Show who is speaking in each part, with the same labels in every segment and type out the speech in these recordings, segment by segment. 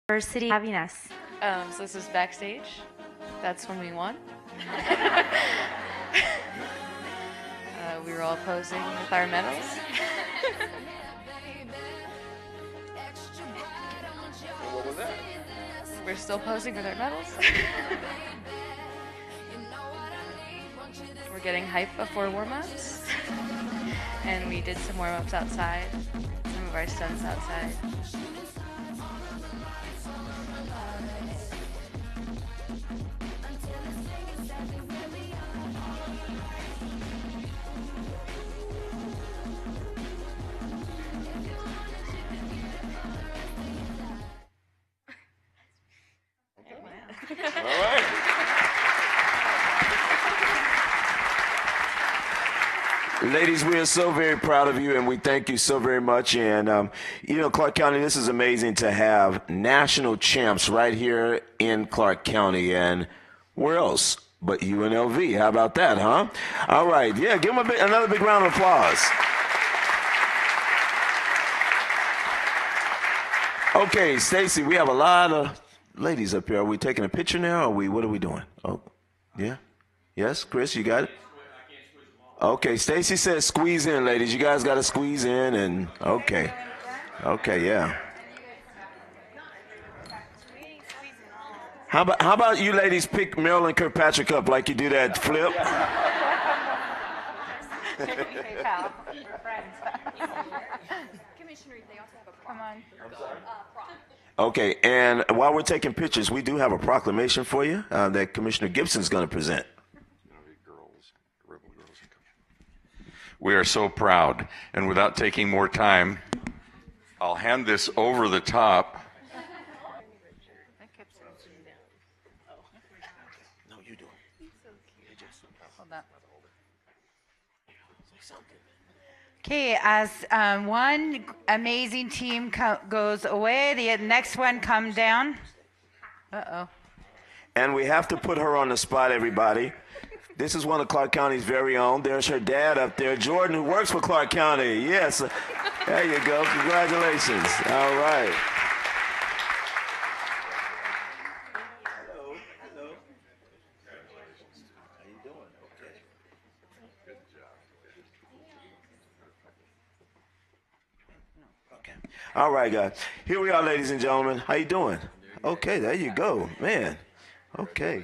Speaker 1: University having us.
Speaker 2: So this is backstage. That's when we won. We were all posing with our medals.
Speaker 3: What was that?
Speaker 2: We're still posing with our medals. We're getting hype before warm-ups. And we did some warm-ups outside, some of our stunts outside.
Speaker 3: All right. Ladies, we are so very proud of you, and we thank you so very much. And, Clark County, this is amazing to have national champs right here in Clark County. And where else but UNLV? How about that, huh? All right. Yeah, give them another big round of applause. Okay, Stacy, we have a lot of ladies up here. Are we taking a picture now, or what are we doing? Oh, yeah? Yes, Chris, you got it? Okay, Stacy says squeeze in, ladies. You guys got to squeeze in, and okay. Okay, yeah. How about you ladies pick Marilyn Kirkpatrick up like you do that flip? Okay, and while we're taking pictures, we do have a proclamation for you that Commissioner Gibson's going to present.
Speaker 4: We are so proud, and without taking more time, I'll hand this over the top.
Speaker 3: No, you do it.
Speaker 2: Hold that.
Speaker 5: Okay, as one amazing team goes away, the next one comes down. Uh-oh.
Speaker 3: And we have to put her on the spot, everybody. This is one of Clark County's very own. There's her dad up there, Jordan, who works for Clark County. Yes, there you go. Congratulations. All right. Hello. Hello. Congratulations. How you doing? Okay. Good job. Okay. All right, guys. Here we are, ladies and gentlemen. How you doing? Okay, there you go. Man. Okay.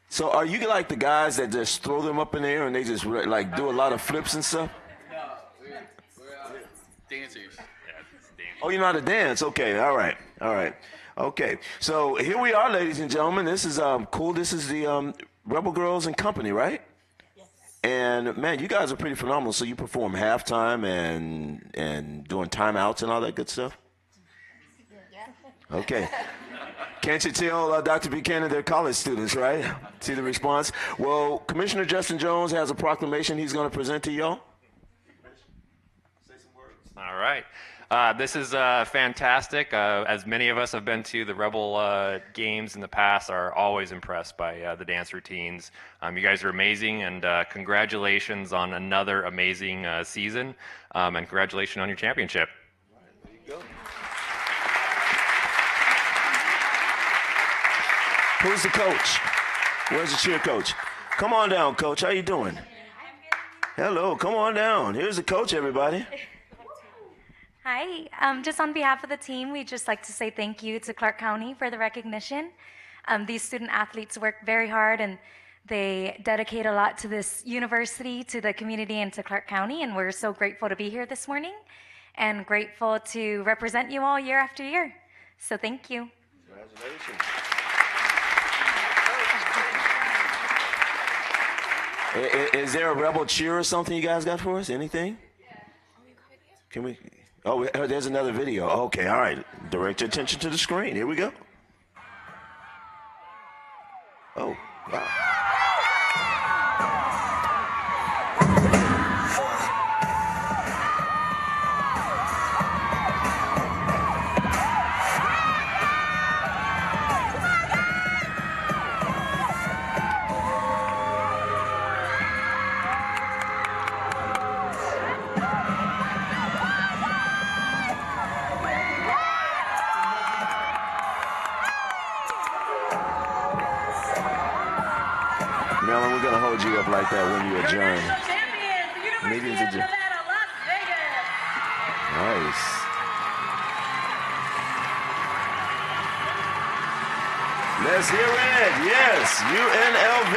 Speaker 3: So are you like the guys that just throw them up in the air and they just like do a lot of flips and stuff?
Speaker 6: No, we're dancers.
Speaker 3: Oh, you're not a dance? Okay, all right, all right. Okay, so here we are, ladies and gentlemen. This is cool. This is the Rebel Girls and Company, right? Yes. And man, you guys are pretty phenomenal. So you perform halftime and doing timeouts and all that good stuff? Yeah. Okay. Can't you tell, Dr. Buchanan, they're college students, right? See the response? Well, Commissioner Justin Jones has a proclamation he's going to present to y'all.
Speaker 7: Say some words. All right. This is fantastic. As many of us have been to the Rebel games in the past, are always impressed by the dance routines. You guys are amazing, and congratulations on another amazing season, and congratulations on your championship.
Speaker 3: There you go. Who's the coach? Where's the cheer coach? Come on down, coach. How you doing? Hello, come on down. Here's the coach, everybody.
Speaker 1: Hi. Just on behalf of the team, we'd just like to say thank you to Clark County for the recognition. These student athletes work very hard, and they dedicate a lot to this university, to the community, and to Clark County, and we're so grateful to be here this morning and grateful to represent you all year after year. So thank you.
Speaker 3: Congratulations. Is there a Rebel cheer or something you guys got for us? Anything? Can we? Oh, there's another video. Okay, all right. Direct your attention to the screen. Here we go. Oh, wow. emoji up like that when you adjourn. Meetings adjourned. Nice. Let's hear it. Yes, UNLV.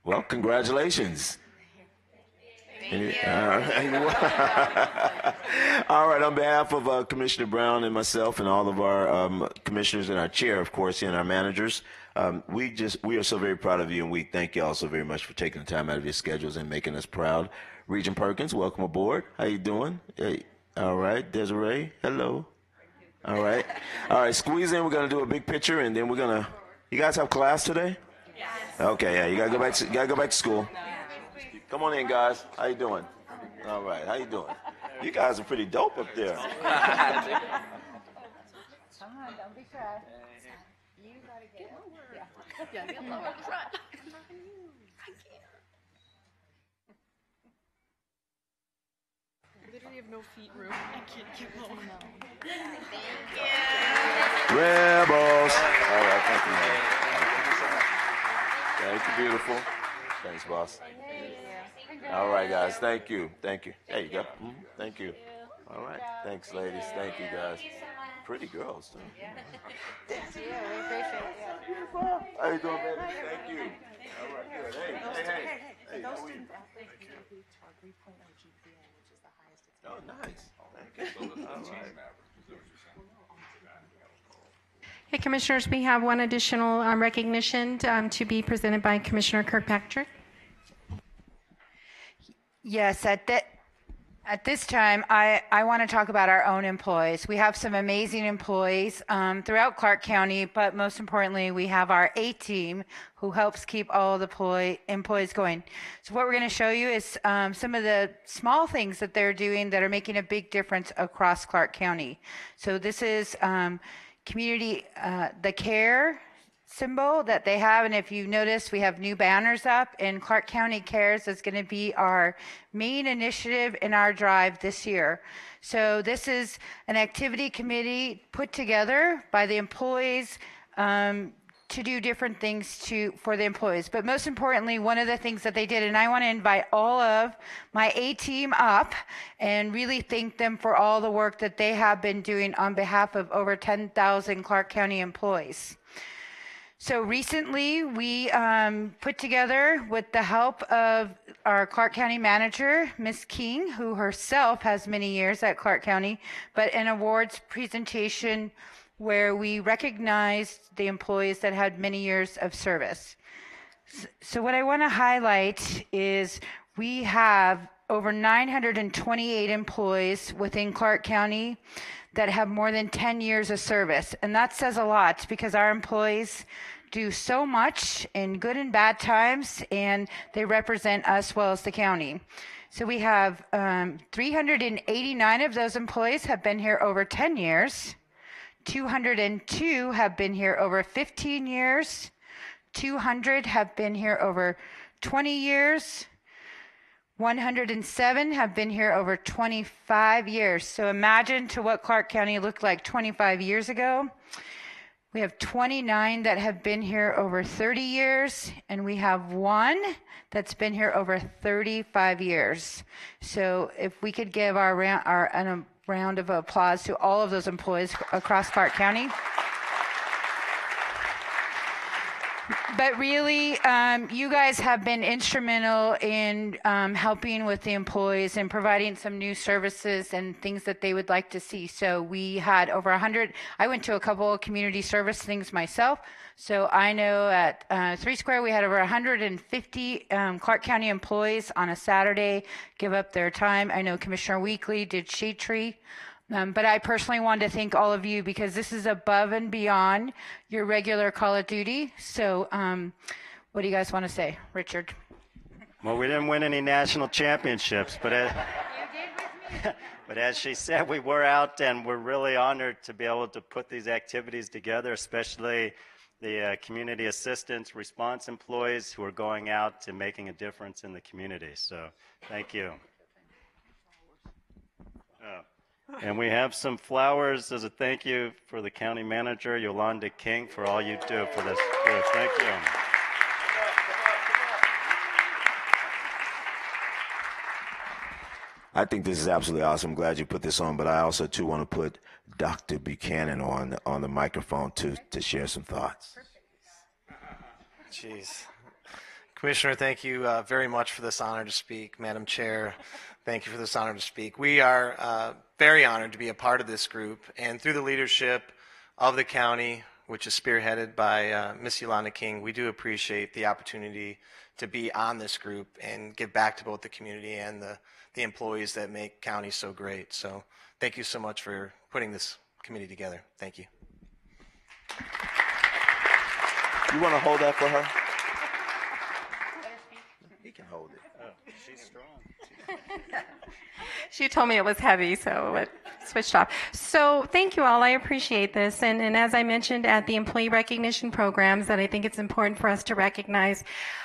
Speaker 3: Well, congratulations. All right, on behalf of Commissioner Brown and myself and all of our commissioners and our chair, of course, and our managers, we are so very proud of you, and we thank you all so very much for taking the time out of your schedules and making us proud. Regent Perkins, welcome aboard. How you doing? Hey, all right, Desiree, hello. All right, squeeze in. We're gonna do a big picture, and then we're gonna. You guys have class today? Yes. Okay, yeah, you gotta go back to school. Come on in, guys. How you doing? All right, how you doing? You guys are pretty dope up there.
Speaker 5: Come on, don't be shy. You gotta get over. Yeah, get lower up front.
Speaker 8: Literally have no feet room. I can't keep going.
Speaker 3: Rebels. All right, thank you, man. Thank you, beautiful. Thanks, boss. All right, guys. Thank you. There you go. Thank you. All right. Thanks, ladies. Thank you, guys. Pretty girls, too.
Speaker 5: Yeah, we appreciate it.
Speaker 3: How you doing, baby? Thank you. All right, good. Hey, how are you? Oh, nice. Thank you. All right.
Speaker 9: Hey, Commissioners, we have one additional recognition to be presented by Commissioner Kirkpatrick.
Speaker 5: Yes, at this time, I want to talk about our own employees. We have some amazing employees throughout Clark County, but most importantly, we have our A-team who helps keep all the employees going. So what we're going to show you is some of the small things that they're doing that are making a big difference across Clark County. So this is community, the CARE symbol that they have, and if you notice, we have new banners up, and Clark County Cares is going to be our main initiative in our drive this year. So this is an activity committee put together by the employees to do different things for the employees. But most importantly, one of the things that they did, and I want to invite all of my A-team up and really thank them for all the work that they have been doing on behalf of over 10,000 Clark County employees. So recently, we put together, with the help of our Clark County manager, Ms. King, who herself has many years at Clark County, but an awards presentation where we recognized the employees that had many years of service. So what I want to highlight is we have over 928 employees within Clark County that have more than 10 years of service. And that says a lot because our employees do so much in good and bad times, and they represent us well as the county. So we have 389 of those employees have been here over 10 years. 202 have been here over 15 years. 200 have been here over 20 years. 107 have been here over 25 years. So imagine to what Clark County looked like 25 years ago. We have 29 that have been here over 30 years, and we have one that's been here over 35 years. So if we could give a round of applause to all of those employees across Clark County. But really, you guys have been instrumental in helping with the employees and providing some new services and things that they would like to see. So we had over 100. I went to a couple of community service things myself. So I know at 3 Square we had over 150 Clark County employees on a Saturday give up their time. I know Commissioner Weekly did Shade Tree. But I personally wanted to thank all of you because this is above and beyond your regular call of duty. So what do you guys want to say, Richard?
Speaker 10: Well, we didn't win any national championships, but as she said, we were out, and we're really honored to be able to put these activities together, especially the community assistance response employees who are going out and making a difference in the community. So thank you. And we have some flowers as a thank you for the county manager, Yolanda King, for all you do for this group. Thank you.
Speaker 3: I think this is absolutely awesome. I'm glad you put this on, but I also too want to put Dr. Buchanan on the microphone to share some thoughts.
Speaker 11: Jeez. Commissioner, thank you very much for this honor to speak. Madam Chair, thank you for this honor to speak. We are very honored to be a part of this group, and through the leadership of the county, which is spearheaded by Ms. Yolanda King, we do appreciate the opportunity to be on this group and give back to both the community and the employees that make county so great. So thank you so much for putting this committee together. Thank you.
Speaker 3: You want to hold that for her? He can hold it.
Speaker 10: Oh, she's strong.
Speaker 9: She told me it was heavy, so it switched off. So thank you all. I appreciate this. And as I mentioned at the employee recognition programs, that I think it's important for us to recognize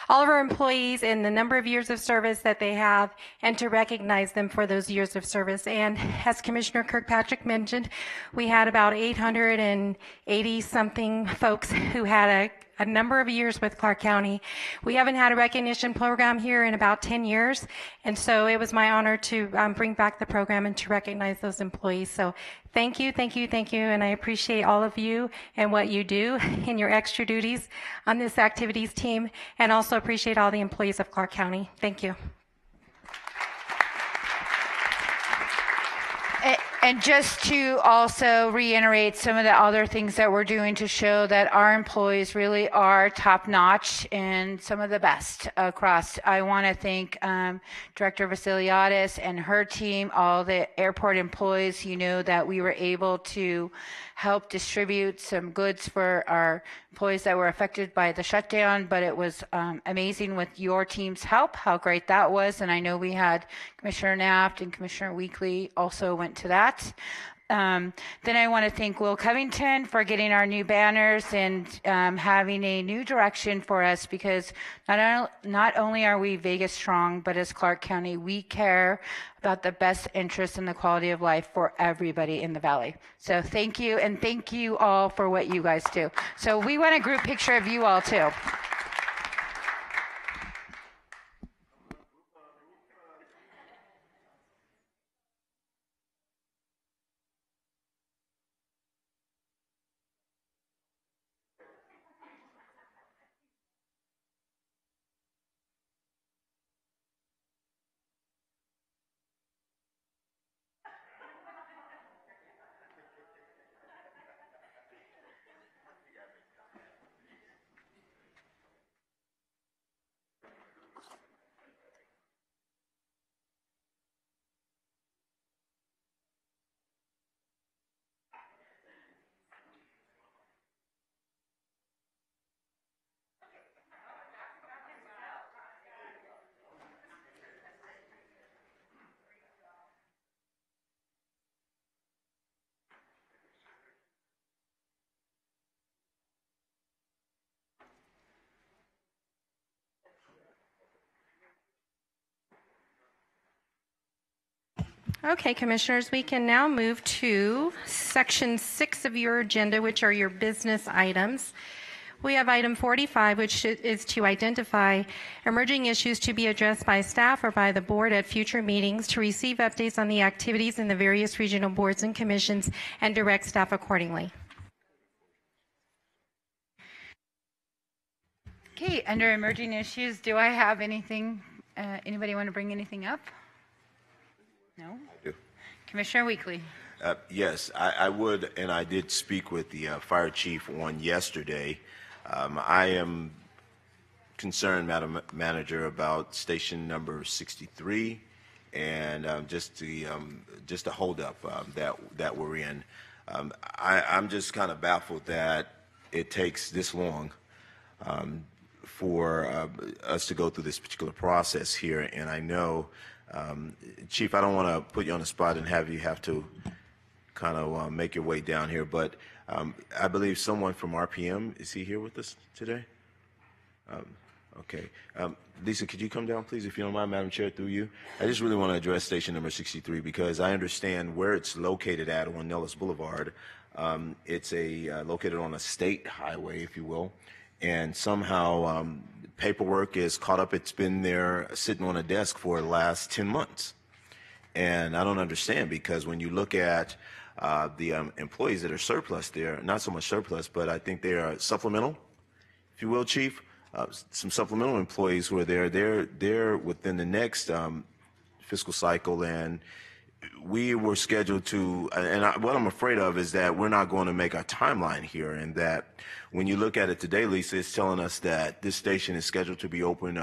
Speaker 9: all of our employees and the number of years of service that they have and to recognize them for those years of service. And as Commissioner Kirkpatrick mentioned, we had about 880 something folks who had a number of years with Clark County. We haven't had a recognition program here in about 10 years, and so it was my honor to bring back the program and to recognize those employees. So thank you, thank you, thank you, and I appreciate all of you and what you do in your extra duties on this activities team, and also appreciate all the employees of Clark County. Thank you.
Speaker 5: And just to also reiterate some of the other things that we're doing to show that our employees really are top notch and some of the best across. I want to thank Director Vasiliadis and her team, all the airport employees. You know that we were able to help distribute some goods for our employees that were affected by the shutdown, but it was amazing with your team's help, how great that was. And I know we had Commissioner Naft and Commissioner Weekly also went to that. Then I want to thank Will Covington for getting our new banners and having a new direction for us, because not only are we Vegas strong, but as Clark County, we care about the best interests and the quality of life for everybody in the Valley. So thank you, and thank you all for what you guys do. So we want a group picture of you all too.
Speaker 9: Okay, Commissioners, we can now move to Section 6 of your agenda, which are your business items. We have item 45, which is to identify emerging issues to be addressed by staff or by the board at future meetings, to receive updates on the activities in the various regional boards and commissions, and direct staff accordingly.
Speaker 5: Okay, under emerging issues, do I have anything, anybody want to bring anything up? No?
Speaker 3: I do.
Speaker 5: Commissioner Weekly.
Speaker 3: Yes, I would, and I did speak with the fire chief on yesterday. I am concerned, Madam Manager, about station number 63 and just the holdup that we're in. I'm just kind of baffled that it takes this long for us to go through this particular process here, and I know. Chief, I don't want to put you on the spot and have you have to kind of make your way down here, but I believe someone from RPM, is he here with us today? Okay. Lisa, could you come down, please, if you don't mind, Madam Chair, through you? I just really want to address station number 63 because I understand where it's located at on Nellis Boulevard. It's located on a state highway, if you will, and somehow paperwork is caught up. It's been there sitting on a desk for the last 10 months. And I don't understand because when you look at the employees that are surplus there, not so much surplus, but I think they are supplemental, if you will, Chief. Some supplemental employees who are there, they're within the next fiscal cycle, and we were scheduled to, what I'm afraid of is that we're not going to make our timeline here, and that when you look at it today, Lisa, it's telling us that this station is scheduled to be open,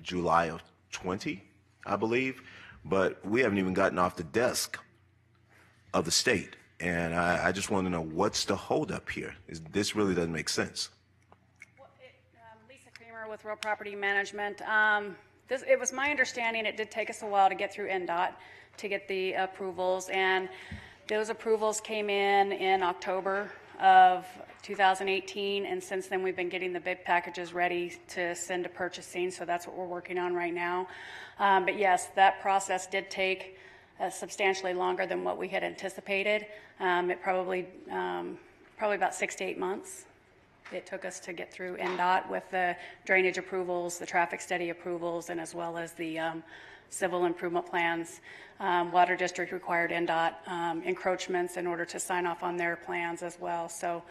Speaker 3: July of 20, I believe, but we haven't even gotten off the desk of the state, and I just want to know what's the holdup here. This really doesn't make sense.
Speaker 12: With Real Property Management. It was my understanding it did take us a while to get through NDOT to get the approvals, and those approvals came in October of 2018, and since then we've been getting the bid packages ready to send to purchasing, so that's what we're working on right now. But yes, that process did take substantially longer than what we had anticipated. It probably about 6 to 8 months. It took us to get through NDOT with the drainage approvals, the traffic study approvals, and as well as the civil improvement plans. Water District required NDOT encroachments in order to sign off on their plans as well. So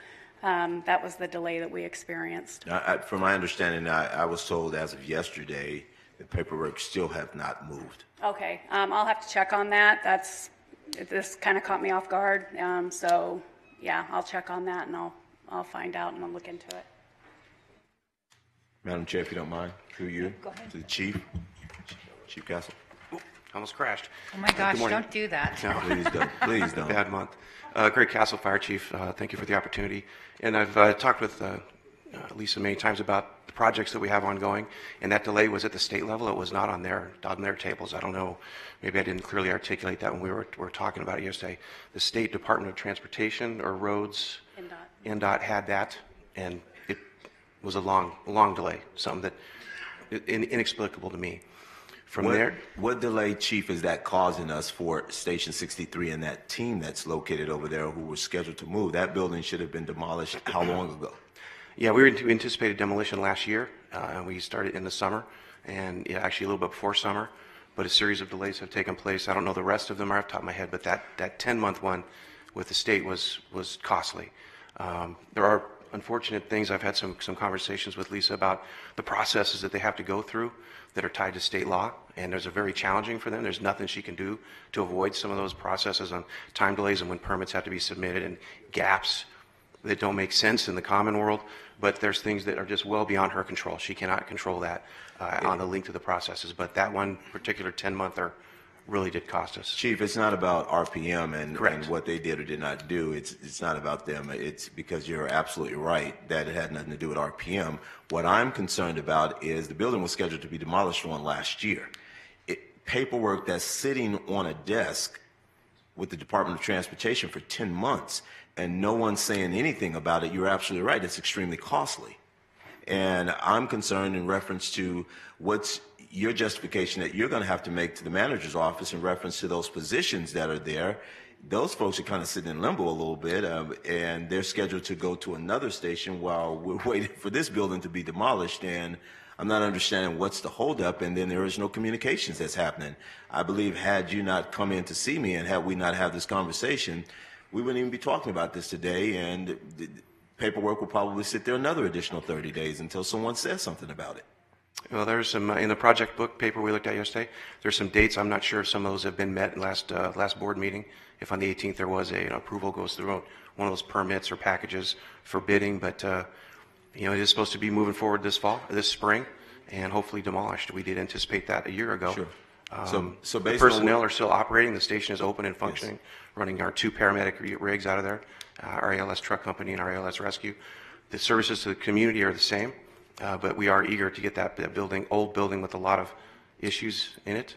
Speaker 12: that was the delay that we experienced.
Speaker 3: From my understanding, I was told as of yesterday the paperwork still have not moved.
Speaker 12: Okay, I'll have to check on that. This kind of caught me off guard. So yeah, I'll check on that and I'll find out and I'll look into it.
Speaker 3: Madam Chair, if you don't mind, through you, to the Chief Castle.
Speaker 13: Almost crashed.
Speaker 5: Oh my gosh, don't do that.
Speaker 13: No.
Speaker 3: Please don't. Please don't.
Speaker 13: Bad month. Greg Castle, Fire Chief, thank you for the opportunity. And I've talked with Lisa many times about the projects that we have ongoing, and that delay was at the state level. It was not on their tables. I don't know. Maybe I didn't clearly articulate that when we were talking about it yesterday. The State Department of Transportation or Roads, NDOT had that, and it was a long delay, something that inexplicable to me.
Speaker 3: What delay, Chief, is that causing us for Station 63 and that team that's located over there who was scheduled to move? That building should have been demolished how long ago?
Speaker 13: Yeah, we anticipated demolition last year, and we started in the summer, and actually a little bit before summer, but a series of delays have taken place. I don't know the rest of them are off the top of my head, but that 10-month one with the state was costly. There are unfortunate things. I've had some conversations with Lisa about the processes that they have to go through that are tied to state law, and those are very challenging for them. There's nothing she can do to avoid some of those processes on time delays and when permits have to be submitted and gaps that don't make sense in the common world, but there's things that are just well beyond her control. She cannot control that on the link to the processes, but that one particular 10-monther really did cost us.
Speaker 3: Chief, it's not about RPM and what they did or did not do. It's not about them. It's because you're absolutely right that it had nothing to do with RPM. What I'm concerned about is the building was scheduled to be demolished on last year. Paperwork that's sitting on a desk with the Department of Transportation for 10 months and no one's saying anything about it, you're absolutely right. It's extremely costly. And I'm concerned in reference to what's your justification that you're going to have to make to the manager's office in reference to those positions that are there. Those folks are kind of sitting in limbo a little bit, and they're scheduled to go to another station while we're waiting for this building to be demolished. And I'm not understanding what's the holdup, and then there is no communications that's happening. I believe had you not come in to see me and had we not had this conversation, we wouldn't even be talking about this today, and the paperwork will probably sit there another additional 30 days until someone says something about it.
Speaker 13: Well, there's some in the project book paper we looked at yesterday. There's some dates. I'm not sure if some of those have been met in last board meeting. If on the 18th there was an approval goes through one of those permits or packages for bidding, but it is supposed to be moving forward this spring, and hopefully demolished. We did anticipate that a year ago.
Speaker 3: Sure. So
Speaker 13: the personnel are still operating. The station is open and functioning, running our 2 paramedic rigs out of there, our ALS truck company and our ALS rescue. The services to the community are the same. But we are eager to get that old building with a lot of issues in it,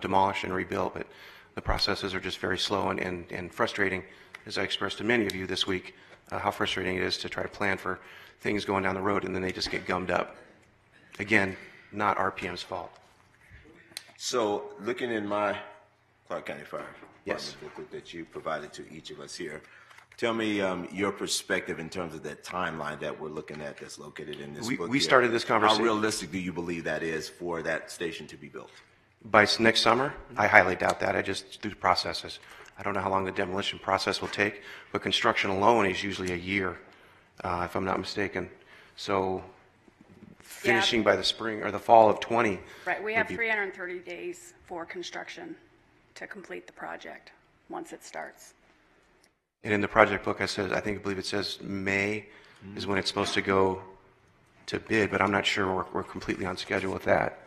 Speaker 13: demolished and rebuilt. But the processes are just very slow and frustrating, as I expressed to many of you this week, how frustrating it is to try to plan for things going down the road and then they just get gummed up. Again, not RPM's fault.
Speaker 3: So, looking in my Clark County Fire
Speaker 13: Yes.
Speaker 3: Department booklet that you provided to each of us here, tell me your perspective in terms of that timeline that we're looking at that's located in this book
Speaker 13: We
Speaker 3: here.
Speaker 13: started this conversation.
Speaker 3: How realistic do you believe that is for that station to be built?
Speaker 13: By next summer? I highly doubt that. I just do processes. I don't know how long the demolition process will take, but construction alone is usually a year, if I'm not mistaken. So finishing by the spring or the fall of 20.
Speaker 12: Right, we have 330 days for construction to complete the project once it starts.
Speaker 13: And in the project book, I believe it says May is when it's supposed to go to bid, but I'm not sure we're completely on schedule with that.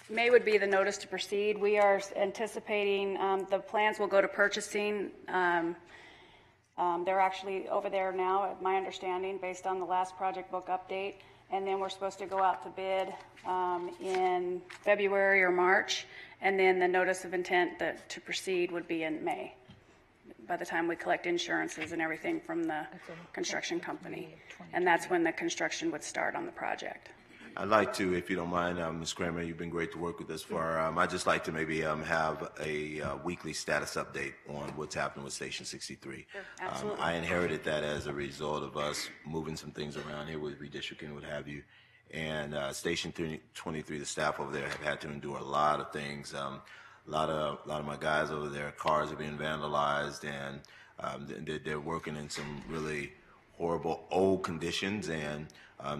Speaker 12: May would be the notice to proceed. We are anticipating the plans will go to purchasing. They're actually over there now, at my understanding, based on the last project book update. And then we're supposed to go out to bid in February or March. And then the notice of intent to proceed would be in May, by the time we collect insurances and everything from the construction company. And that's when the construction would start on the project.
Speaker 3: I'd like to, if you don't mind, Ms. Kramer, you've been great to work with us for. I'd just like to maybe have a weekly status update on what's happening with Station 63.
Speaker 12: Sure, absolutely.
Speaker 3: I inherited that as a result of us moving some things around here with redistricting, what have you. And Station 23, the staff over there have had to endure a lot of things. A lot of my guys over there, cars are being vandalized, and they're working in some really horrible old conditions. And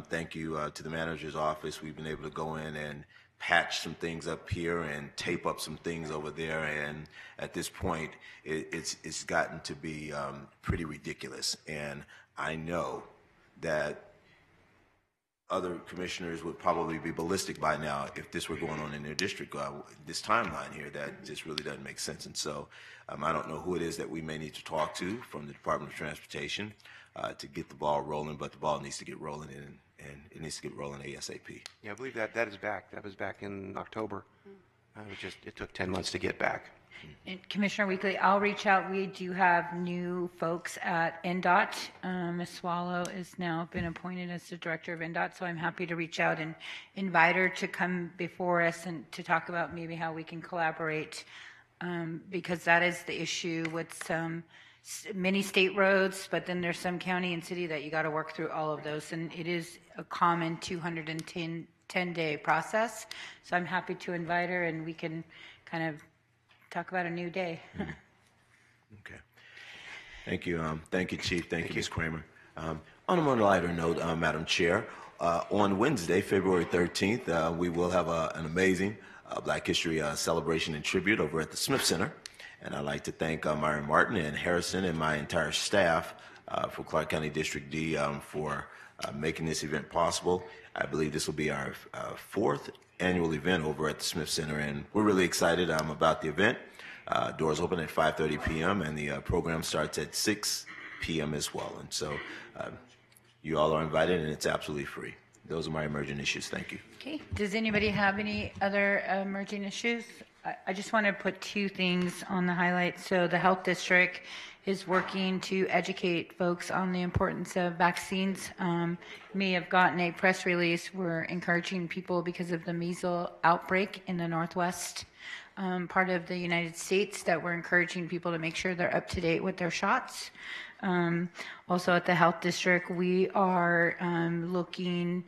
Speaker 3: thank you to the manager's office. We've been able to go in and patch some things up here and tape up some things over there. And at this point, it's gotten to be pretty ridiculous. And I know that other commissioners would probably be ballistic by now if this were going on in their district. This timeline here, that just really doesn't make sense. And so I don't know who it is that we may need to talk to from the Department of Transportation to get the ball rolling, but the ball needs to get rolling, and it needs to get rolling ASAP.
Speaker 13: Yeah, I believe that is back. That was back in October. It took 10 months to get back.
Speaker 5: And Commissioner Weekly, I'll reach out. We do have new folks at NDOT. Ms. Swallow has now been appointed as the director of NDOT, so I'm happy to reach out and invite her to come before us and to talk about maybe how we can collaborate, because that is the issue with some many state roads, but then there's some county and city that you got to work through all of those, and it is a common 210-day process. So I'm happy to invite her, and we can kind of talk about a new day.
Speaker 3: Okay. Thank you. Thank you, Chief. Thank you, Ms. Kramer. On a more lighter note, Madam Chair, on Wednesday, February 13th, we will have an amazing Black History celebration and tribute over at the Smith Center. And I'd like to thank Myron Martin and Harrison and my entire staff for Clark County District D for making this event possible. I believe this will be our fourth annual event over at the Smith Center, and we're really excited about the event. Doors open at 5:30 p.m. and the program starts at 6 p.m. as well. And so you all are invited, and it's absolutely free. Those are my emerging issues. Thank you.
Speaker 5: Okay. Does anybody have any other emerging issues? I just want to put two things on the highlight. So the health district is working to educate folks on the importance of vaccines. You may have gotten a press release. We're encouraging people because of the measles outbreak in the Northwest part of the United States, that we're encouraging people to make sure they're up to date with their shots. Also at the health district, we are looking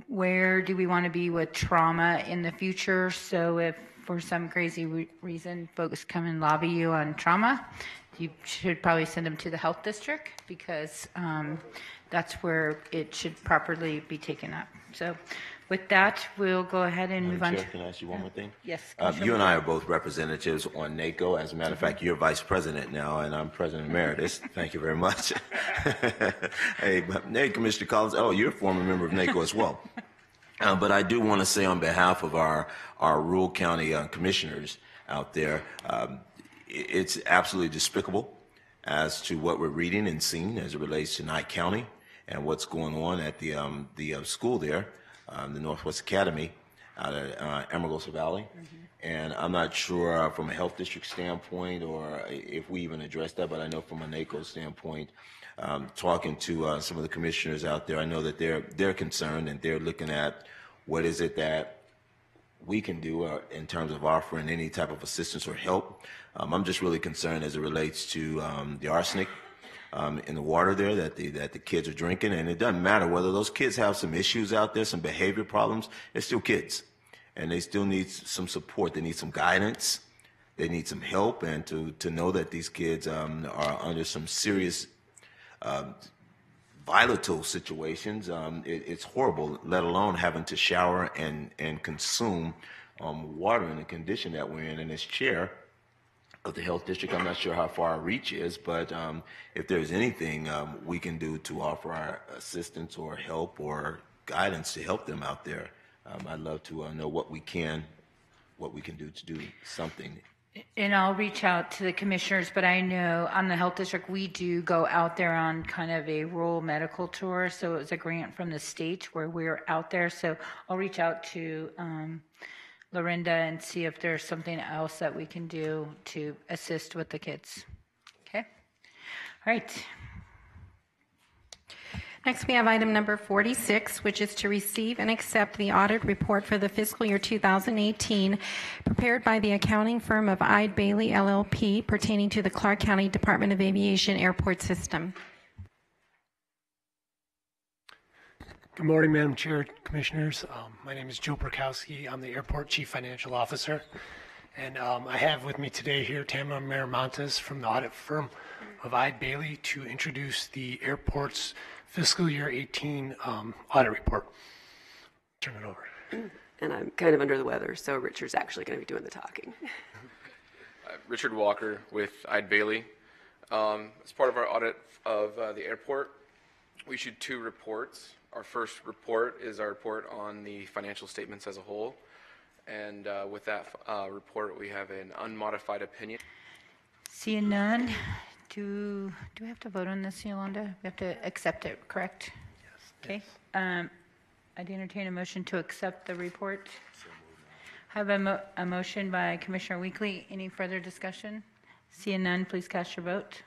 Speaker 5: where do we want to be with trauma in the future. So if for some crazy reason folks come and lobby you on trauma, you should probably send them to the health district, because that's where it should properly be taken up. So with that, we'll go ahead and move on.
Speaker 3: Chair, can I ask you one more thing?
Speaker 5: Yes.
Speaker 3: You and I are both representatives on NACO. As a matter of fact, you're vice president now, and I'm president emeritus. Thank you very much. Hey, Commissioner Collins. Oh, you're a former member of NACO as well. But I do want to say on behalf of our rural county commissioners out there, it's absolutely despicable as to what we're reading and seeing as it relates to Nye County and what's going on at the school there, the Northwest Academy. out of Amargosa Valley. And I'm not sure from a health district standpoint or if we even addressed that, but I know from a NACO standpoint, talking to some of the commissioners out there, I know that they're concerned and they're looking at what is it that we can do in terms of offering any type of assistance or help. I'm just really concerned as it relates to the arsenic in the water there that the kids are drinking, and it doesn't matter whether those kids have some issues out there, some behavior problems. They're still kids, and they still need some support. They need some guidance. They need some help, and to know that these kids are under some serious volatile situations. It's horrible, let alone having to shower and consume water in the condition that we're in this chair of the health district. I'm not sure how far our reach is, but if there's anything we can do to offer our assistance or help or guidance to help them out there, I'd love to know what we can do to do something.
Speaker 5: And I'll reach out to the commissioners, but I know on the health district, we do go out there on kind of a rural medical tour. So it was a grant from the state where we're out there. So I'll reach out to Lorinda and see if there's something else that we can do to assist with the kids. Okay. All right.
Speaker 9: Next, we have item number 46, which is to receive and accept the audit report for the fiscal year 2018 prepared by the accounting firm of Eide Bailly LLP pertaining to the Clark County Department of Aviation Airport System.
Speaker 14: Good morning, Madam Chair, Commissioners. My name is Joe Perkowski. I'm the Airport Chief Financial Officer. And I have with me today here Tamara Miramontes from the audit firm of Eide Bailly to introduce the airport's fiscal year 18 audit report. Turn it over.
Speaker 15: And I'm kind of under the weather, so Richard's actually going to be doing the talking.
Speaker 6: Richard Walker with Eide Bailly. As part of our audit of the airport, we issued 2 reports. Our first report is our report on the financial statements as a whole. And with that report, we have an unmodified opinion.
Speaker 5: Seeing none, do we have to vote on this, Yolanda? We have to accept it, correct?
Speaker 14: Yes.
Speaker 5: Okay. I'd entertain a motion to accept the report. Have a motion by Commissioner Weekly. Any further discussion? Seeing none, please cast your vote.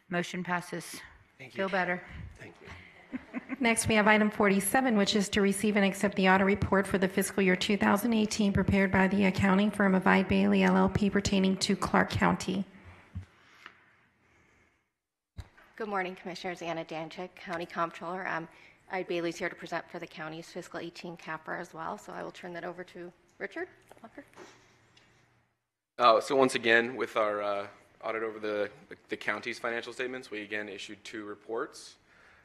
Speaker 5: Motion passes.
Speaker 14: Thank you.
Speaker 5: Feel better.
Speaker 14: Thank you.
Speaker 9: Next, we have item 47, which is to receive and accept the audit report for the fiscal year 2018 prepared by the accounting firm of Eide Bailly LLP pertaining to Clark County.
Speaker 16: Good morning, Commissioners. Anna Danchik, County Comptroller. Eide Bailly's here to present for the county's fiscal 18 CAFR as well, so I will turn that over to Richard Walker.
Speaker 6: So once again, with our audit over the county's financial statements, we again issued 2 reports.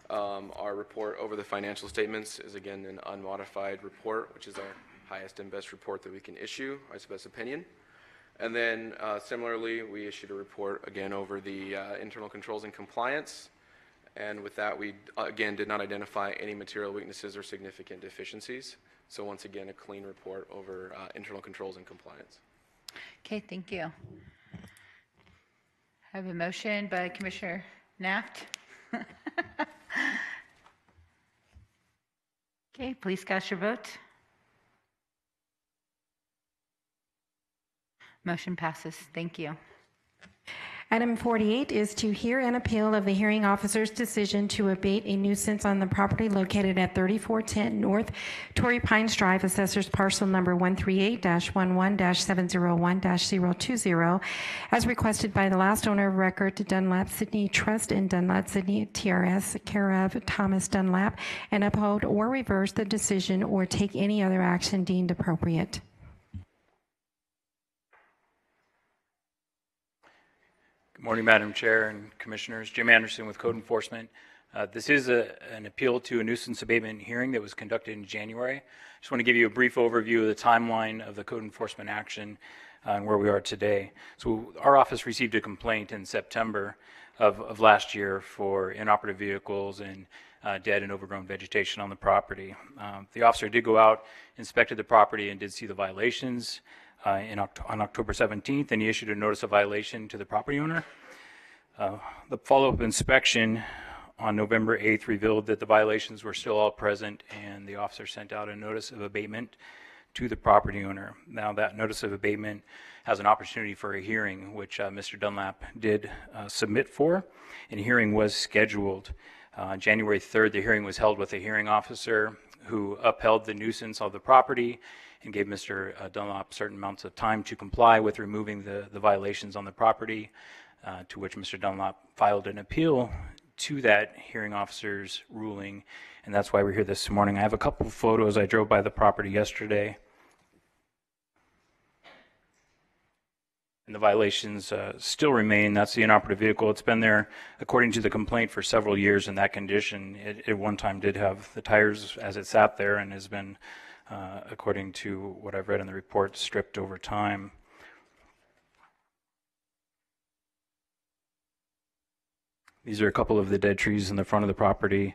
Speaker 6: Our report over the financial statements is again an unmodified report, which is our highest and best report that we can issue, our best opinion. And then similarly, we issued a report again over the internal controls and compliance. And with that, we again did not identify any material weaknesses or significant deficiencies. So once again, a clean report over internal controls and compliance.
Speaker 5: Okay, thank you. I have a motion by Commissioner Naft. Okay, please cast your vote. Motion passes. Thank you.
Speaker 9: Item 48 is to hear an appeal of the hearing officer's decision to abate a nuisance on the property located at 3410 North Torrey Pines Drive, assessor's parcel number 138-11-701-020, as requested by the last owner of record, Dunlap Sydney Trust and Dunlap Sydney TRS, care of Thomas Dunlap, and uphold or reverse the decision or take any other action deemed appropriate.
Speaker 17: Good morning, Madam Chair and Commissioners. Jim Anderson with Code Enforcement. This is an appeal to a nuisance abatement hearing that was conducted in January. I just want to give you a brief overview of the timeline of the code enforcement action and where we are today. So our office received a complaint in September of last year for inoperative vehicles and dead and overgrown vegetation on the property. The officer did go out, inspected the property, and did see the violations on October 17th, and he issued a notice of violation to the property owner. The follow-up inspection on November 8th revealed that the violations were still all present, and the officer sent out a notice of abatement to the property owner. Now, that notice of abatement has an opportunity for a hearing, which Mr. Dunlap did submit for, and hearing was scheduled. January 3rd, the hearing was held with a hearing officer who upheld the nuisance of the property and gave Mr. Dunlap certain amounts of time to comply with removing the violations on the property, to which Mr. Dunlap filed an appeal to that hearing officer's ruling, and that's why we're here this morning. I have a couple of photos. I drove by the property yesterday, and the violations still remain. That's the inoperative vehicle. It's been there, according to the complaint, for several years in that condition. It at one time did have the tires as it sat there and has been, according to what I've read in the report, stripped over time. These are a couple of the dead trees in the front of the property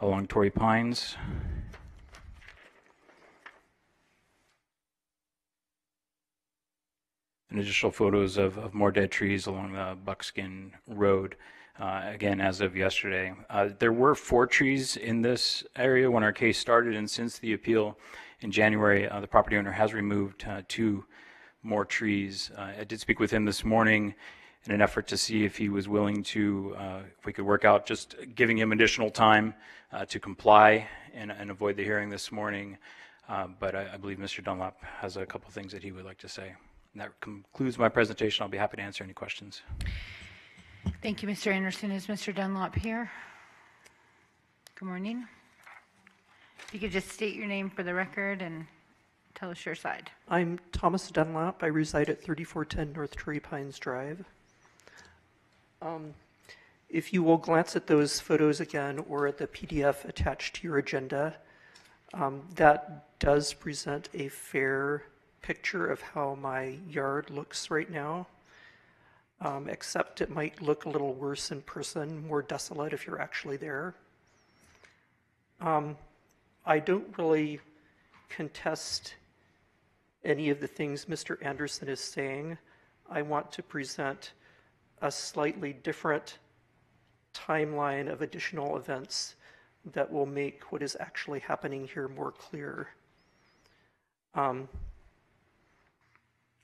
Speaker 17: along Torrey Pines. And additional photos of more dead trees along the Buckskin Road, again, as of yesterday. There were 4 trees in this area when our case started, and since the appeal in January, the property owner has removed 2 more trees. I did speak with him this morning in an effort to see if he was willing to, if we could work out just giving him additional time to comply and avoid the hearing this morning. But I believe Mr. Dunlap has a couple things that he would like to say. And that concludes my presentation. I'll be happy to answer any questions.
Speaker 5: Thank you, Mr. Anderson. Is Mr. Dunlap here? Good morning. If you could just state your name for the record and tell us your side.
Speaker 18: I'm Thomas Dunlap. I reside at 3410 North Torrey Pines Drive. If you will glance at those photos again or at the PDF attached to your agenda, that does present a fair picture of how my yard looks right now, except it might look a little worse in person, more desolate if you're actually there. I don't really contest any of the things Mr. Anderson is saying. I want to present a slightly different timeline of additional events that will make what is actually happening here more clear.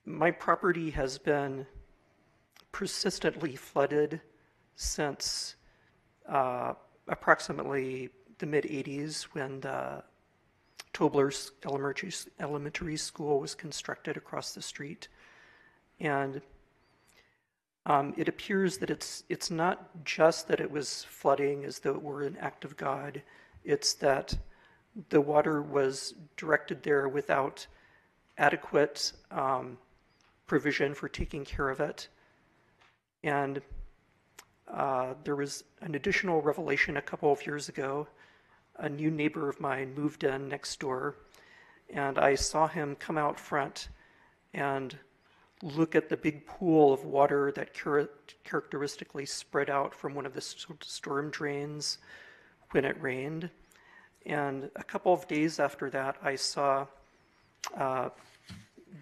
Speaker 18: My property has been persistently flooded since approximately the mid-'80s when the Tobler Elementary School was constructed across the street. And it appears that it's not just that it was flooding as though it were an act of God, it's that the water was directed there without adequate provision for taking care of it. And there was an additional revelation a couple of years ago. A new neighbor of mine moved in next door, and I saw him come out front and look at the big pool of water that characteristically spread out from one of the storm drains when it rained. And a couple of days after that, I saw a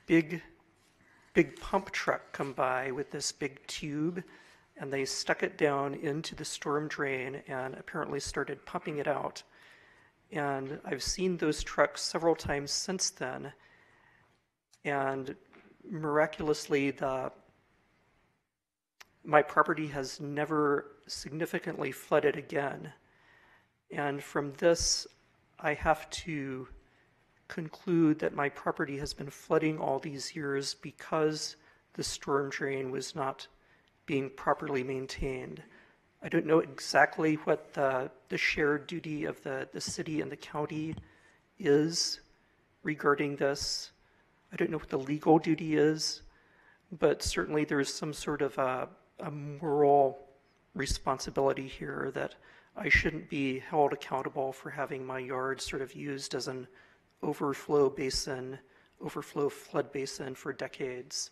Speaker 18: big pump truck come by with this big tube, and they stuck it down into the storm drain and apparently started pumping it out. And I've seen those trucks several times since then, and miraculously my property has never significantly flooded again. And from this, I have to conclude that my property has been flooding all these years because the storm drain was not being properly maintained. I don't know exactly what the shared duty of the city and the county is regarding this. I don't know what the legal duty is, but certainly there's some sort of a moral responsibility here that I shouldn't be held accountable for having my yard sort of used as an overflow flood basin for decades.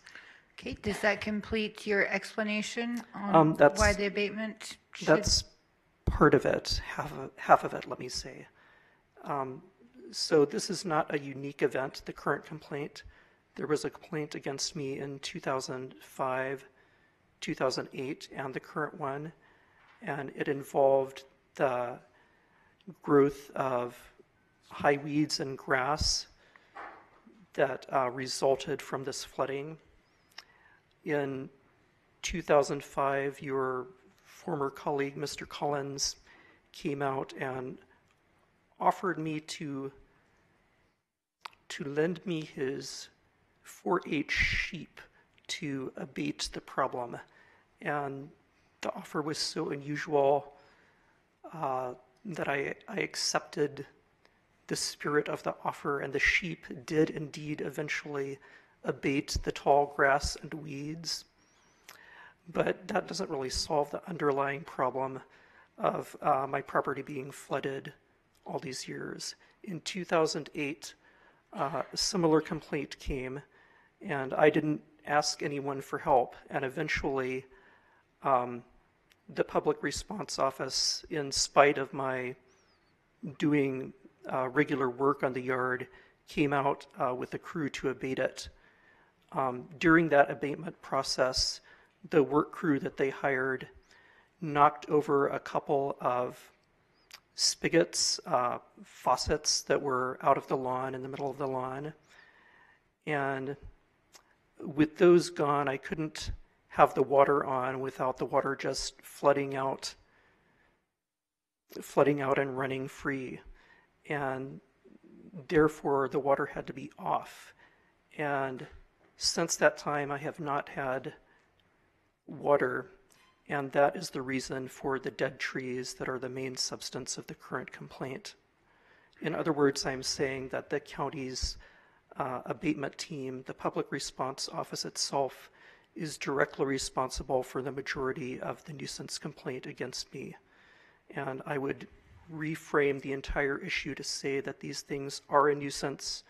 Speaker 5: Okay, does that complete your explanation on why the abatement should...
Speaker 18: That's part of it, half of it, let me say. So this is not a unique event, the current complaint. There was a complaint against me in 2005, 2008, and the current one, and it involved the growth of high weeds and grass that resulted from this flooding. In 2005, your former colleague, Mr. Collins, came out and offered me to lend me his 4-H sheep to abate the problem. And the offer was so unusual that I accepted the spirit of the offer, and the sheep did indeed eventually abate the tall grass and weeds. But that doesn't really solve the underlying problem of my property being flooded all these years. In 2008, a similar complaint came, and I didn't ask anyone for help, and eventually the Public Response Office, in spite of my doing regular work on the yard, came out with a crew to abate it. During that abatement process, the work crew that they hired knocked over a couple of spigots, faucets that were out of the lawn, in the middle of the lawn. And with those gone, I couldn't have the water on without the water just flooding out and running free. And therefore, the water had to be off. And since that time, I have not had water, and that is the reason for the dead trees that are the main substance of the current complaint. In other words, I'm saying that the county's abatement team, the Public Response Office itself, is directly responsible for the majority of the nuisance complaint against me. And I would reframe the entire issue to say that these things are a nuisance,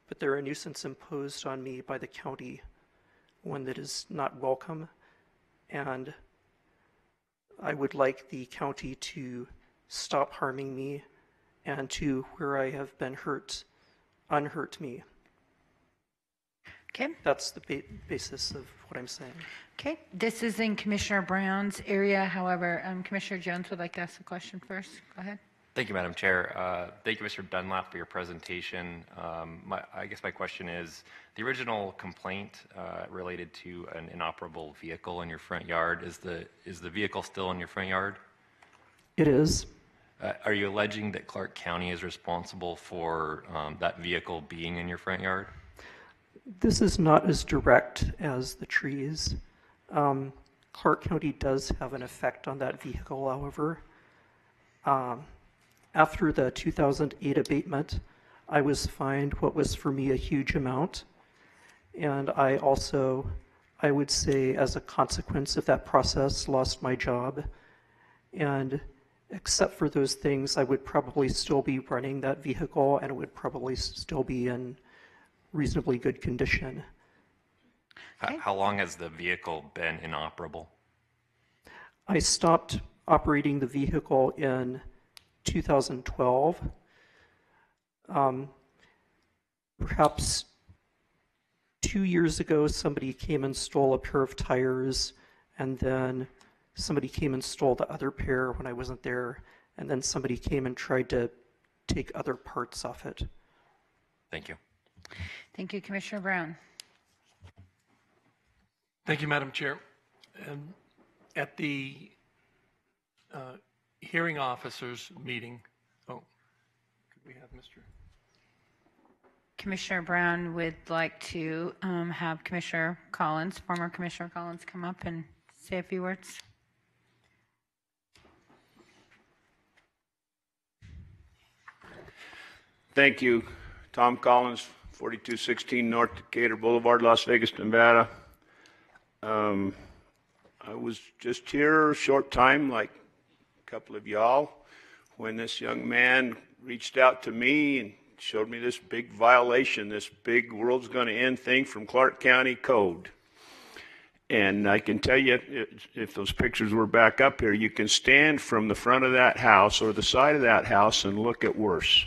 Speaker 18: but they're a nuisance imposed on me by the county, one that is not welcome. And I would like the county to stop harming me and to, where I have been hurt, unhurt me.
Speaker 5: Okay.
Speaker 18: That's the basis of what I'm saying.
Speaker 5: Okay, this is in Commissioner Brown's area. However, Commissioner Jones would like to ask a question first. Go ahead.
Speaker 7: Thank you, Madam Chair. Thank you, Mr. Dunlap, for your presentation. I guess my question is, the original complaint related to an inoperable vehicle in your front yard. Is the vehicle still in your front yard?
Speaker 18: It is.
Speaker 7: Are you alleging that Clark County is responsible for that vehicle being in your front yard?
Speaker 18: This is not as direct as the trees. Clark County does have an effect on that vehicle, however. After the 2008 abatement, I was fined what was for me a huge amount. And I also, I would say, as a consequence of that process, lost my job. And except for those things, I would probably still be running that vehicle, and it would probably still be in reasonably good condition.
Speaker 7: Okay. How long has the vehicle been inoperable?
Speaker 18: I stopped operating the vehicle in 2012. Perhaps 2 years ago, somebody came and stole a pair of tires, and then somebody came and stole the other pair when I wasn't there, and then somebody came and tried to take other parts off it.
Speaker 7: Thank you.
Speaker 5: Thank you, Commissioner Brown.
Speaker 19: Thank you, Madam Chair. At the hearing officers meeting, could we have Mr.
Speaker 5: Commissioner Brown would like to have Commissioner Collins, former Commissioner Collins, come up and say a few words.
Speaker 20: Thank you. Tom Collins, 4216 North Decatur Boulevard, Las Vegas, Nevada. I was just here a short time, like a couple of y'all, when this young man reached out to me and showed me this big violation, this big world's going to end thing from Clark County Code. And I can tell you, if those pictures were back up here, you can stand from the front of that house or the side of that house and look at worse.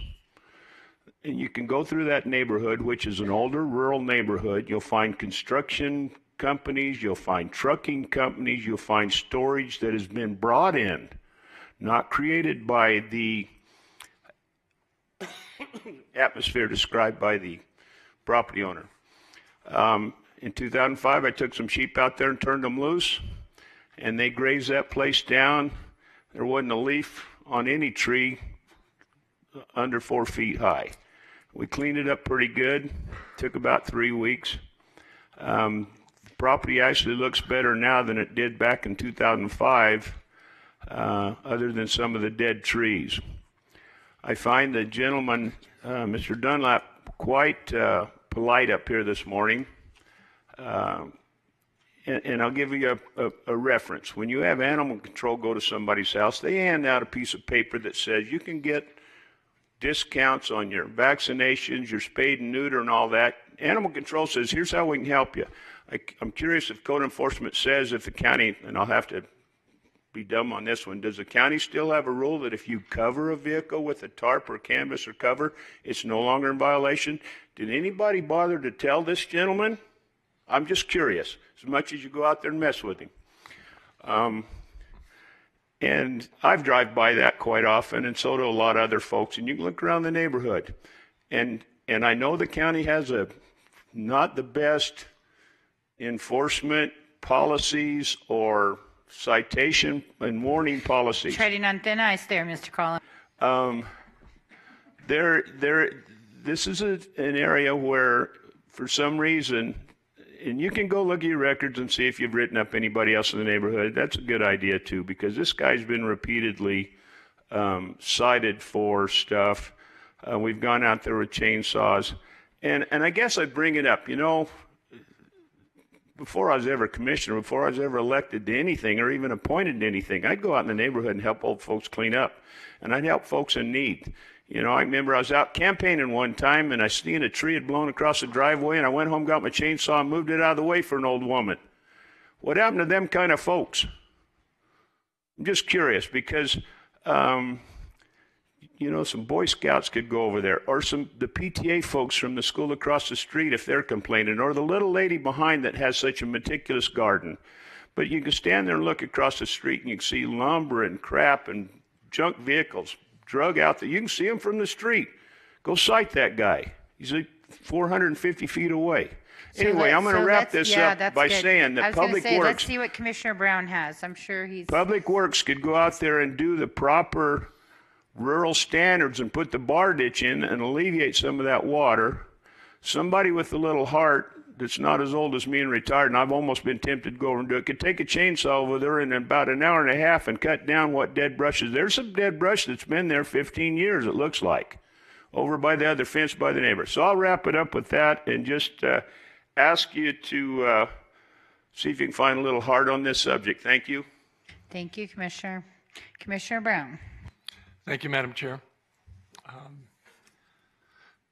Speaker 20: And you can go through that neighborhood, which is an older rural neighborhood. You'll find construction companies, you'll find trucking companies, you'll find storage that has been brought in not created by the atmosphere described by the property owner. In 2005, I took some sheep out there and turned them loose, and they grazed that place down. There wasn't a leaf on any tree under 4 feet high. We cleaned it up pretty good. Took about 3 weeks. The property actually looks better now than it did back in 2005, other than some of the dead trees. I find the gentleman, Mr. Dunlap, quite polite up here this morning. And I'll give you a reference. When you have animal control go to somebody's house, they hand out a piece of paper that says you can get discounts on your vaccinations, your spade and neuter and all that. Animal control says, here's how we can help you. I'm curious if code enforcement says if the county, and I'll have to be dumb on this one, does the county still have a rule that if you cover a vehicle with a tarp or canvas or cover, it's no longer in violation? Did anybody bother to tell this gentleman? I'm just curious, as much as you go out there and mess with him. And I've drive by that quite often, and so do a lot of other folks. And you can look around the neighborhood. And I know the county has not the best enforcement policies or citation and warning policies.
Speaker 5: Treading on thin ice there, Mr. Collins.
Speaker 20: This is an area where, for some reason, and you can go look at your records and see if you've written up anybody else in the neighborhood. That's a good idea, too, because this guy's been repeatedly cited for stuff. We've gone out there with chainsaws. And I guess I bring it up. You know, before I was ever commissioner, before I was ever elected to anything or even appointed to anything, I'd go out in the neighborhood and help old folks clean up. And I'd help folks in need. You know, I remember I was out campaigning one time, and I seen a tree had blown across the driveway, and I went home, got my chainsaw, and moved it out of the way for an old woman. What happened to them kind of folks? I'm just curious, because, you know, some Boy Scouts could go over there, or the PTA folks from the school across the street if they're complaining, or the little lady behind that has such a meticulous garden. But you can stand there and look across the street, and you can see lumber and crap and junk vehicles drug out there. You can see him from the street. Go cite that guy. He's 450 feet away. Anyway, I'm going to wrap this up by saying that Public Works.
Speaker 5: Let's see what Commissioner Brown has. I'm sure he's.
Speaker 20: Public Works could go out there and do the proper rural standards and put the bar ditch in and alleviate some of that water. Somebody with a little heart that's not as old as me and retired, and I've almost been tempted to go over and do it, could take a chainsaw over there in about an hour and a half and cut down what dead brush is. There's some dead brush that's been there 15 years, it looks like, over by the other fence by the neighbor. So I'll wrap it up with that and just ask you to see if you can find a little heart on this subject. Thank you.
Speaker 5: Thank you, Commissioner. Commissioner Brown.
Speaker 19: Thank you, Madam Chair.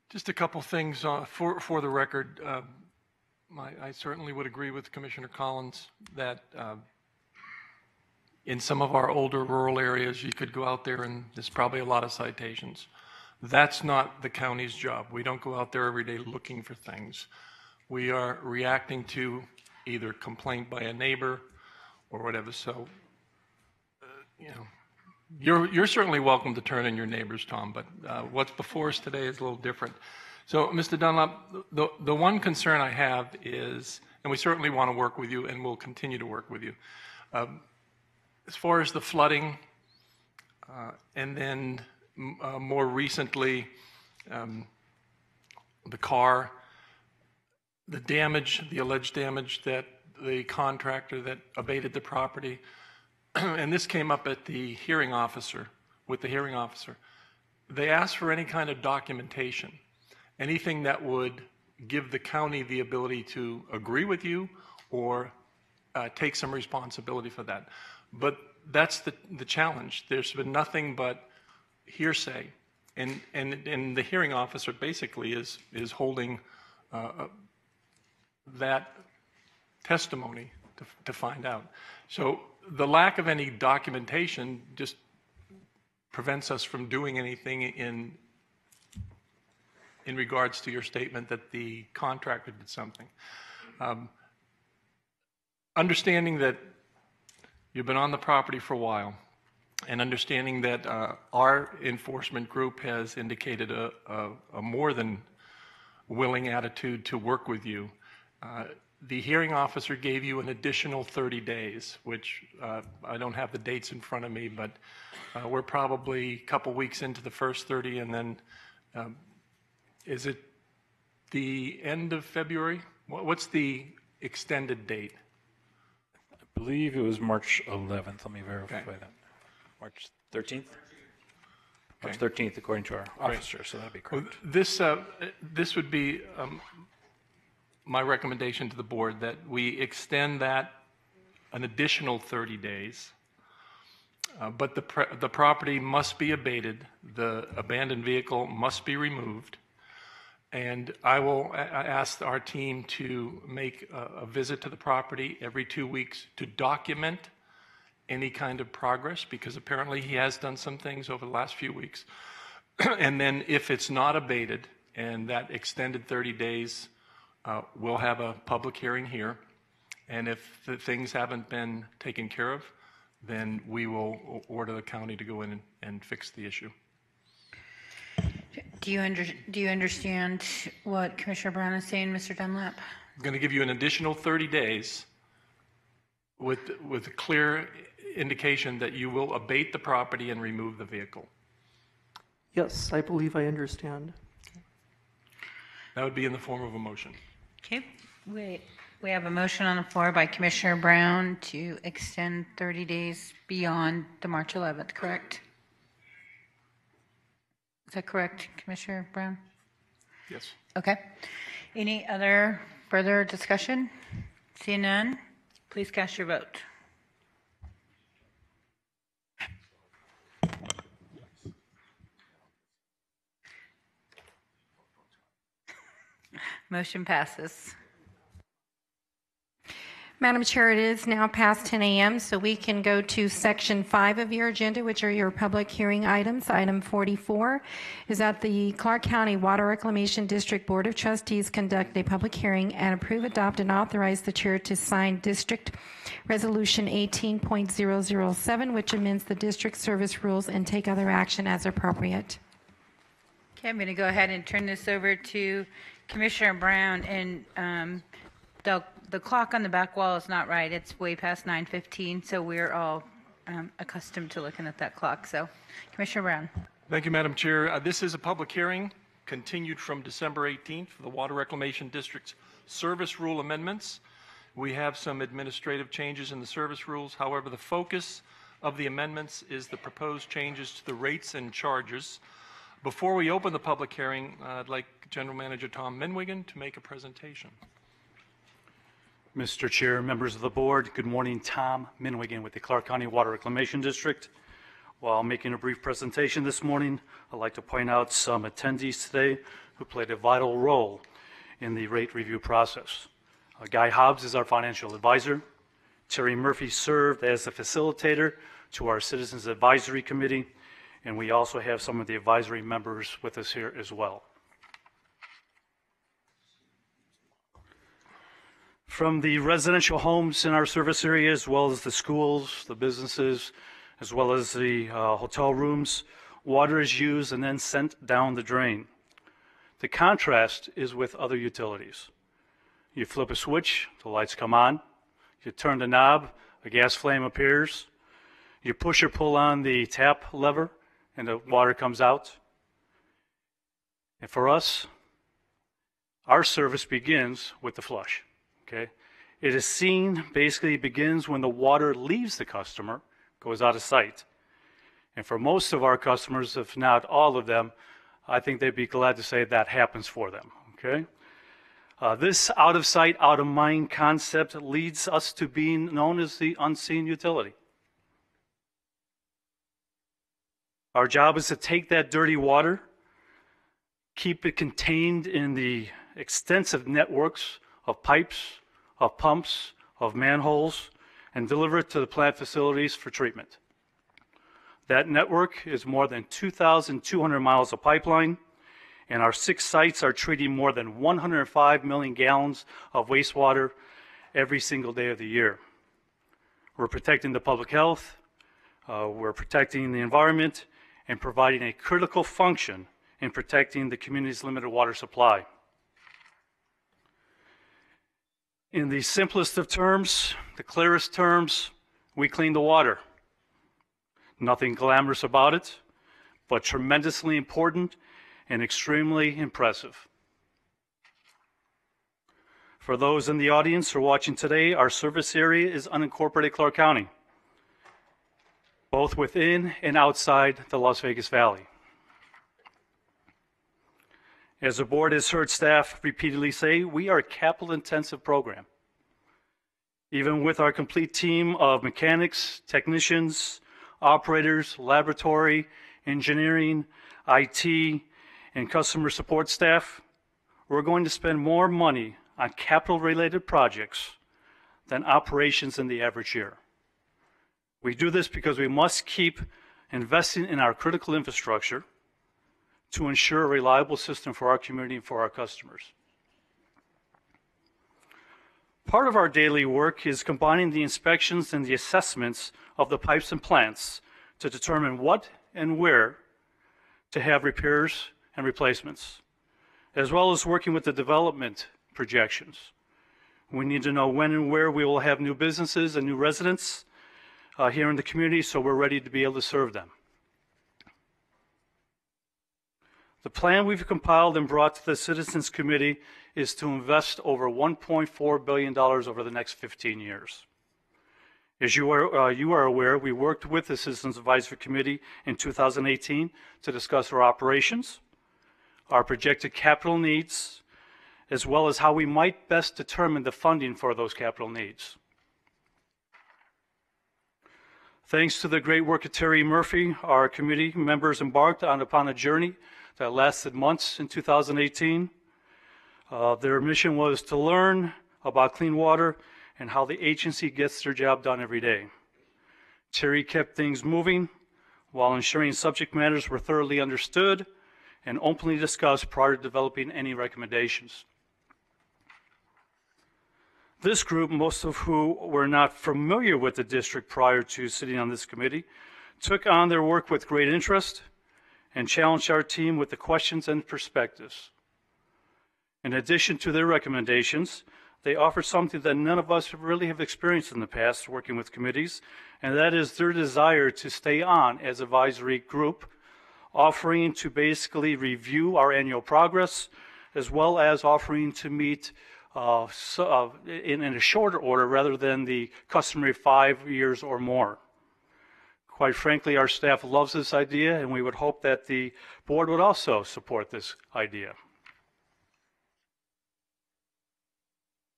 Speaker 19: Just a couple things for the record. I certainly would agree with Commissioner Collins that in some of our older rural areas, you could go out there and there's probably a lot of citations. That's not the county's job. We don't go out there every day looking for things. We are reacting to either complaint by a neighbor or whatever. So, you know, you're certainly welcome to turn in your neighbors, Tom, but what's before us today is a little different. So, Mr. Dunlap, the one concern I have is, and we certainly want to work with you and we'll continue to work with you, as far as the flooding and then more recently the car, the damage, the alleged damage that the contractor that abated the property, and this came up at the hearing officer, with the hearing officer. They asked for any kind of documentation, anything that would give the county the ability to agree with you or take some responsibility for that. But that's the challenge. There's been nothing but hearsay. And the hearing officer basically is holding that testimony to find out. So the lack of any documentation just prevents us from doing anything in regards to your statement that the contractor did something. Understanding that you've been on the property for a while and understanding that our enforcement group has indicated a more than willing attitude to work with you, the hearing officer gave you an additional 30 days, which I don't have the dates in front of me, but we're probably a couple weeks into the first 30, and then is it the end of February? What's the extended date?
Speaker 17: I believe it was March 11th. Let me verify that. March 13th? March 13th, according to our officer, so that'd be correct.
Speaker 19: Well, this would be my recommendation to the board, that we extend that an additional 30 days, but the property must be abated, the abandoned vehicle must be removed, and I will ask our team to make a visit to the property every 2 weeks to document any kind of progress, because apparently he has done some things over the last few weeks. And then if it's not abated and that extended 30 days, we'll have a public hearing here. And if the things haven't been taken care of, then we will order the county to go in and fix the issue.
Speaker 5: Do you understand what Commissioner Brown is saying, Mr. Dunlap?
Speaker 19: I'm going to give you an additional 30 days with a clear indication that you will abate the property and remove the vehicle.
Speaker 18: Yes, I believe I understand.
Speaker 19: That would be in the form of a motion.
Speaker 5: Okay. We have a motion on the floor by Commissioner Brown to extend 30 days beyond the March 11th, correct? Is that correct, Commissioner Brown?
Speaker 19: Yes.
Speaker 5: Okay. Any other further discussion? Seeing none, please cast your vote. Motion passes.
Speaker 9: Madam Chair, it is now past 10 a.m., so we can go to Section 5 of your agenda, which are your public hearing items. Item 44 is that the Clark County Water Reclamation District Board of Trustees conduct a public hearing and approve, adopt, and authorize the chair to sign District Resolution 18.007, which amends the district service rules, and take other action as appropriate.
Speaker 5: Okay, I'm going to go ahead and turn this over to Commissioner Brown, and the clock on the back wall is not right. It's way past 9:15, so we're all accustomed to looking at that clock. So, Commissioner Brown.
Speaker 19: Thank you, Madam Chair. This is a public hearing continued from December 18th for the Water Reclamation District's service rule amendments. We have some administrative changes in the service rules. However, the focus of the amendments is the proposed changes to the rates and charges. Before we open the public hearing, I'd like General Manager Tom Minwigan to make a presentation.
Speaker 21: Mr. Chair, members of the board, good morning. Tom Minwigan with the Clark County Water Reclamation District. While making a brief presentation this morning, I'd like to point out some attendees today who played a vital role in the rate review process. Guy Hobbs is our financial advisor. Terry Murphy served as the facilitator to our Citizens Advisory Committee, and we also have some of the advisory members with us here as well. From the residential homes in our service area, as well as the schools, the businesses, as well as the hotel rooms, water is used and then sent down the drain. The contrast is with other utilities. You flip a switch, the lights come on. You turn the knob, a gas flame appears. You push or pull on the tap lever, and the water comes out. And for us, our service begins with the flush. Okay? It is seen, basically begins when the water leaves the customer, goes out of sight. And for most of our customers, if not all of them, I think they'd be glad to say that happens for them. Okay? This out of sight, out of mind concept leads us to being known as the unseen utility. Our job is to take that dirty water, keep it contained in the extensive networks of pipes, of pumps, of manholes, and deliver it to the plant facilities for treatment. That network is more than 2,200 miles of pipeline, and our 6 sites are treating more than 105 million gallons of wastewater every single day of the year. We're protecting the public health, We're protecting the environment and providing a critical function in protecting the community's limited water supply. In the simplest of terms, the clearest terms, we clean the water. Nothing glamorous about it, but tremendously important and extremely impressive. For those in the audience who are watching today, our service area is unincorporated Clark County, both within and outside the Las Vegas Valley. As the board has heard staff repeatedly say, we are a capital-intensive program. Even with our complete team of mechanics, technicians, operators, laboratory, engineering, IT, and customer support staff, we're going to spend more money on capital-related projects than operations in the average year. We do this because we must keep investing in our critical infrastructure to ensure a reliable system for our community and for our customers. Part of our daily work is combining the inspections and the assessments of the pipes and plants to determine what and where to have repairs and replacements, as well as working with the development projections. We need to know when and where we will have new businesses and new residents here in the community, so we're ready to be able to serve them. The plan we've compiled and brought to the Citizens Committee is to invest over $1.4 billion over the next 15 years. As you are aware, we worked with the Citizens Advisory Committee in 2018 to discuss our operations, our projected capital needs, as well as how we might best determine the funding for those capital needs. Thanks to the great work of Terry Murphy, our committee members embarked upon a journey that lasted months in 2018. Their mission was to learn about clean water and how the agency gets their job done every day. Terry kept things moving while ensuring subject matters were thoroughly understood and openly discussed prior to developing any recommendations. This group, most of who were not familiar with the district prior to sitting on this committee, took on their work with great interest and challenged our team with the questions and perspectives. In addition to their recommendations, they offer something that none of us really have experienced in the past working with committees, and that is their desire to stay on as advisory group, offering to basically review our annual progress, as well as offering to meet in a shorter order rather than the customary 5 years or more. Quite frankly, our staff loves this idea, and we would hope that the board would also support this idea.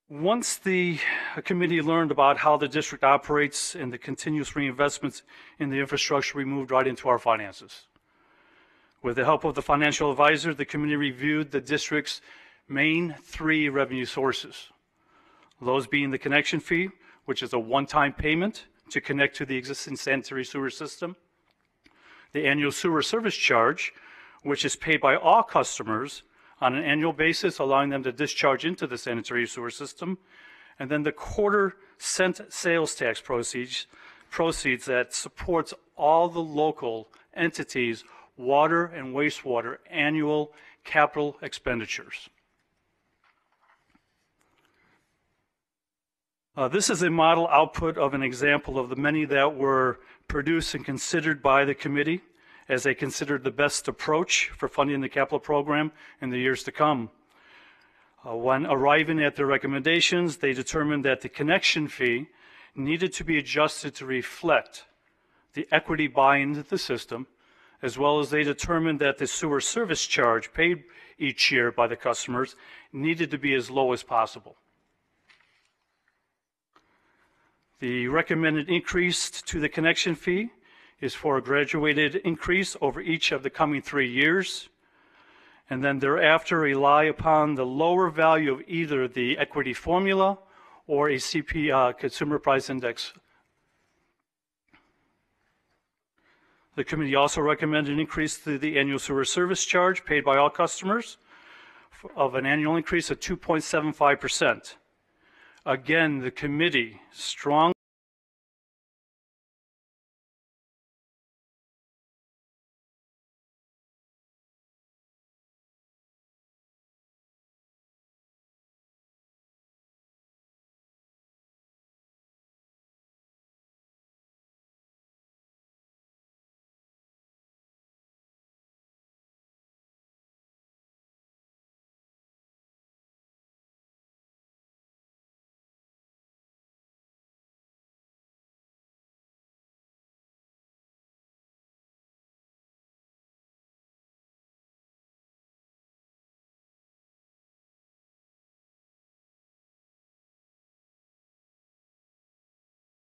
Speaker 21: Once the committee learned about how the district operates and the continuous reinvestments in the infrastructure, we moved right into our finances. With the help of the financial advisor, the committee reviewed the district's main 3 revenue sources, those being the connection fee, which is a one-time payment to connect to the existing sanitary sewer system, the annual sewer service charge, which is paid by all customers on an annual basis, allowing them to discharge into the sanitary sewer system, and then the quarter-cent sales tax proceeds that supports all the local entities' water and wastewater annual capital expenditures. This is a model output of an example of the many that were produced and considered by the committee as they considered the best approach for funding the capital program in the years to come. When arriving at their recommendations, they determined that the connection fee needed to be adjusted to reflect the equity buy into the system, as well as they determined that the sewer service charge paid each year by the customers needed to be as low as possible. The recommended increase to the connection fee is for a graduated increase over each of the coming 3 years, and then thereafter rely upon the lower value of either the equity formula or a CPI, Consumer Price Index. The committee also recommended an increase to the annual sewer service charge paid by all customers of an annual increase of 2.75%. Again, the committee strongly